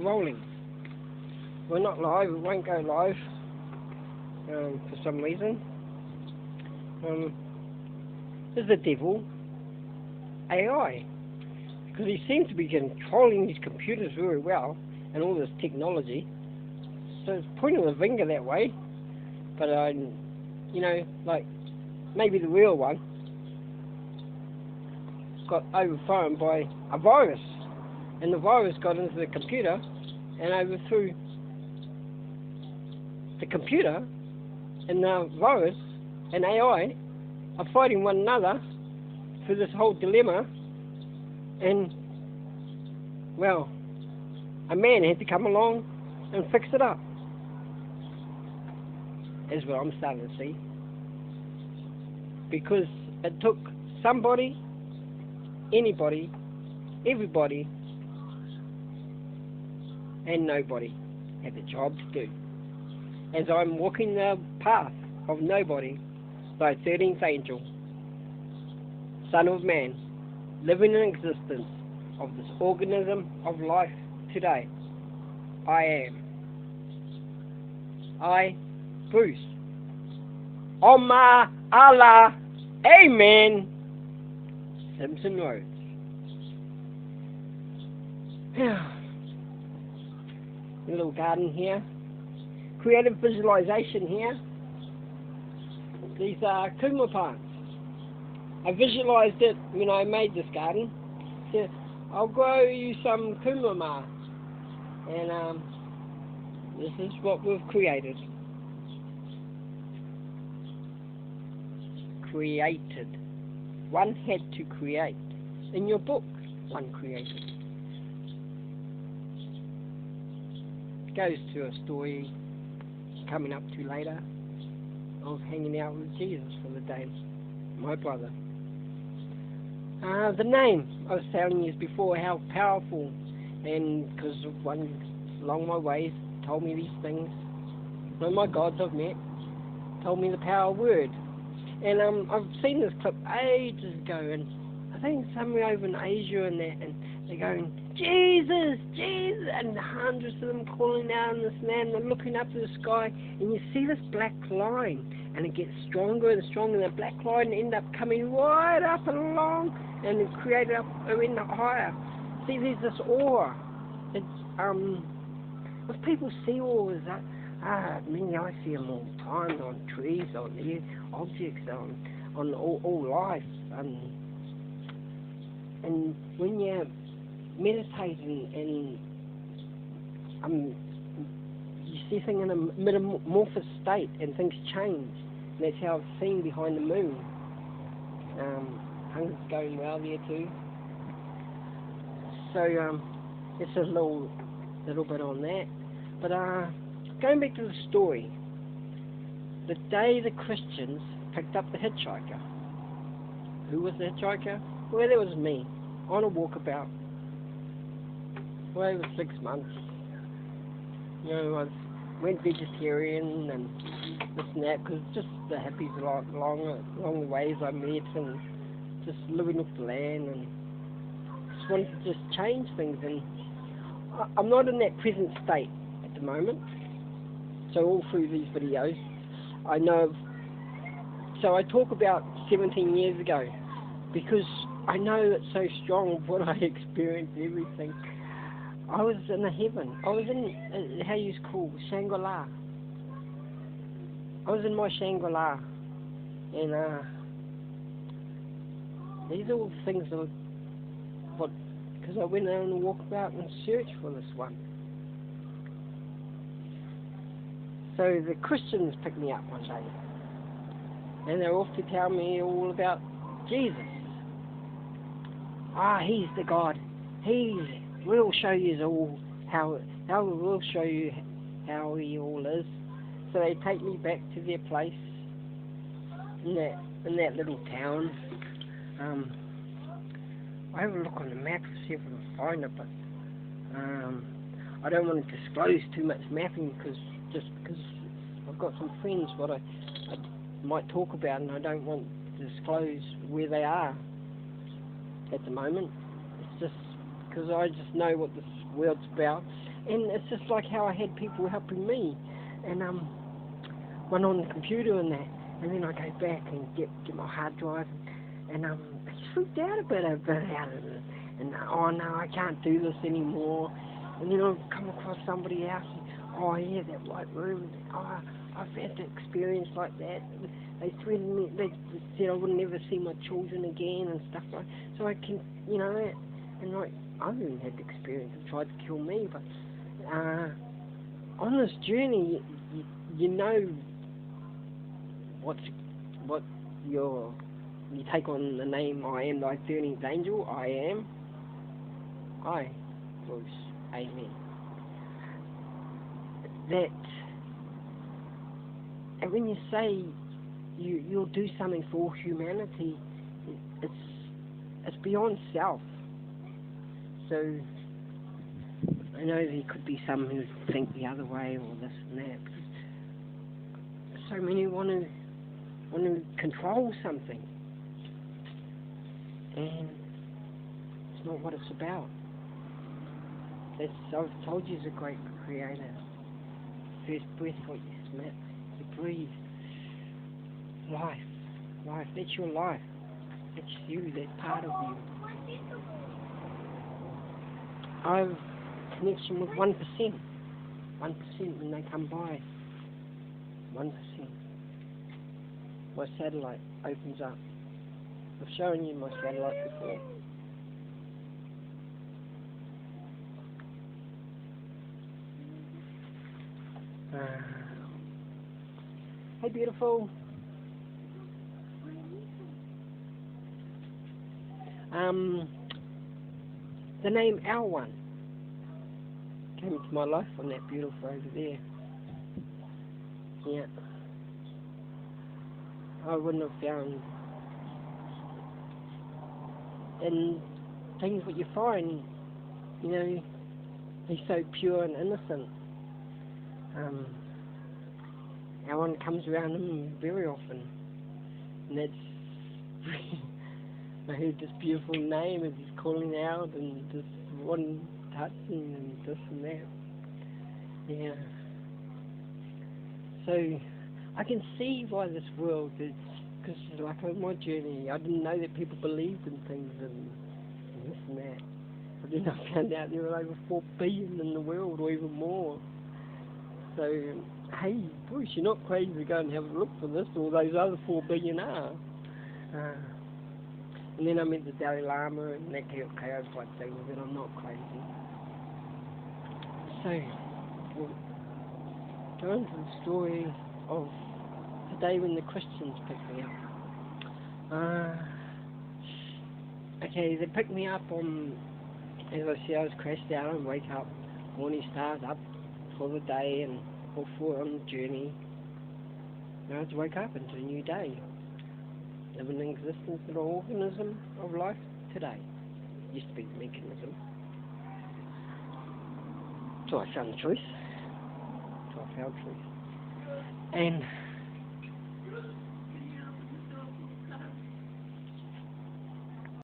rolling. We're not live, it won't go live for some reason. Is the devil AI? Because he seems to be controlling these computers very well and all this technology. So it's pointing the finger that way. But, you know, like, maybe the real one got overthrown by a virus. And the virus got into the computer and overthrew the computer, and the virus and AI are fighting one another for this whole dilemma. And, well, a man had to come along and fix it up. Is what I'm starting to see. Because it took somebody, anybody, everybody, and nobody had the job to do. As I'm walking the path of nobody, thy 13th angel, Son of Man, living in existence of this organism of life today, I am. Bruce. Oma Allah. Amen. Simpson Roads. A little garden here. Creative visualization here. These are kuma plants. I visualized it when I made this garden. So I'll grow you some kumama. And this is what we've created. One had to create. In your book, one created. It goes to a story coming up to later of hanging out with Jesus for the day. My brother. The name, I was telling you before how powerful, and because one along my ways told me these things. One of my gods I've met told me the power word. And I've seen this clip ages ago, and I think somewhere over in Asia and that, and they're going, Jesus, Jesus, and hundreds of them calling out and this and that, and they're looking up to the sky, and you see this black line, and it gets stronger and stronger, and the black line ends up coming right up and along, and it created up even higher. See, there's this aura. It's, if people see auras, I see them all the time on trees, on objects, on all life. And when you meditate and you see things in a metamorphosis state and things change. And that's how I've seen behind the moon. Things going well there too. So it's a little bit on that. But going back to the story, the day the Christians picked up the hitchhiker. Who was the hitchhiker? Well, that was me, on a walkabout. Well, it was 6 months. You know, I went vegetarian and this and that, because just the hippies along the ways I met, and just living off the land, and just wanted to just change things. And I'm not in that present state at the moment. So all through these videos, I know. So I talk about 17 years ago, because I know it's so strong of what I experienced, everything. I was in a heaven. I was in, how you call, Shangri-La. I was in my Shangri-La. And these are all things that, because I went out and walked about and searched for this one. So the Christians picked me up one day, and they're off to tell me all about Jesus. He's the God. We'll show you all we'll show you how he all is. So they take me back to their place in that little town. I have a look on the map to see if I can find it, but I don't want to disclose too much mapping, because I've got some friends what I might talk about, and I don't want to disclose where they are at the moment. It's just because I just know what this world's about, And it's just like how I had people helping me, and one on the computer and that, and then I go back and get my hard drive, and I just freaked out a bit out of it, and oh no, I can't do this anymore. And then I'll come across somebody else, and, oh yeah, that white room, oh, I've had the experience like that. They threatened me, they said I would never see my children again and stuff like that. So I can, and like, I haven't had the experience of tried to kill me, but on this journey, you know what you take on the name I am thy 13th angel. I, Bruce, amen. And when you say you'll do something for humanity, it's beyond self. So I know there could be some who think the other way or this and that. So many want to control something, and it's not what it's about. I've told you, is a great creator. First breath, what you breathe. Life. That's your life. That's you. That's part of you. I've connection with 1%. 1% when they come by. 1%. My satellite opens up. I've shown you my satellite before. Hey, beautiful. The name L1 came into my life on that beautiful over there. Yeah. I wouldn't have found and things what you find, he's so pure and innocent. L1 comes around him very often, and that's I heard this beautiful name as he's calling out and just one touching and this and that. Yeah. So I can see why this world is, because like on my journey, I didn't know that people believed in things and this and that. But then I found out there were over 4 billion in the world, or even more. So, hey, Bruce, you're not crazy to go and have a look for this, or those other 4 billion are. And then I met the Dalai Lama, and that clarified things that I'm not crazy. So, we'll go into the story of the day when the Christians picked me up. Okay, they picked me up on, as I said, I was crashed out and wake up, morning stars up for the day and all for on the journey. Now I had to wake up into a new day. Living in existence in an organism of life today. Used to be the mechanism. So I found the truth. And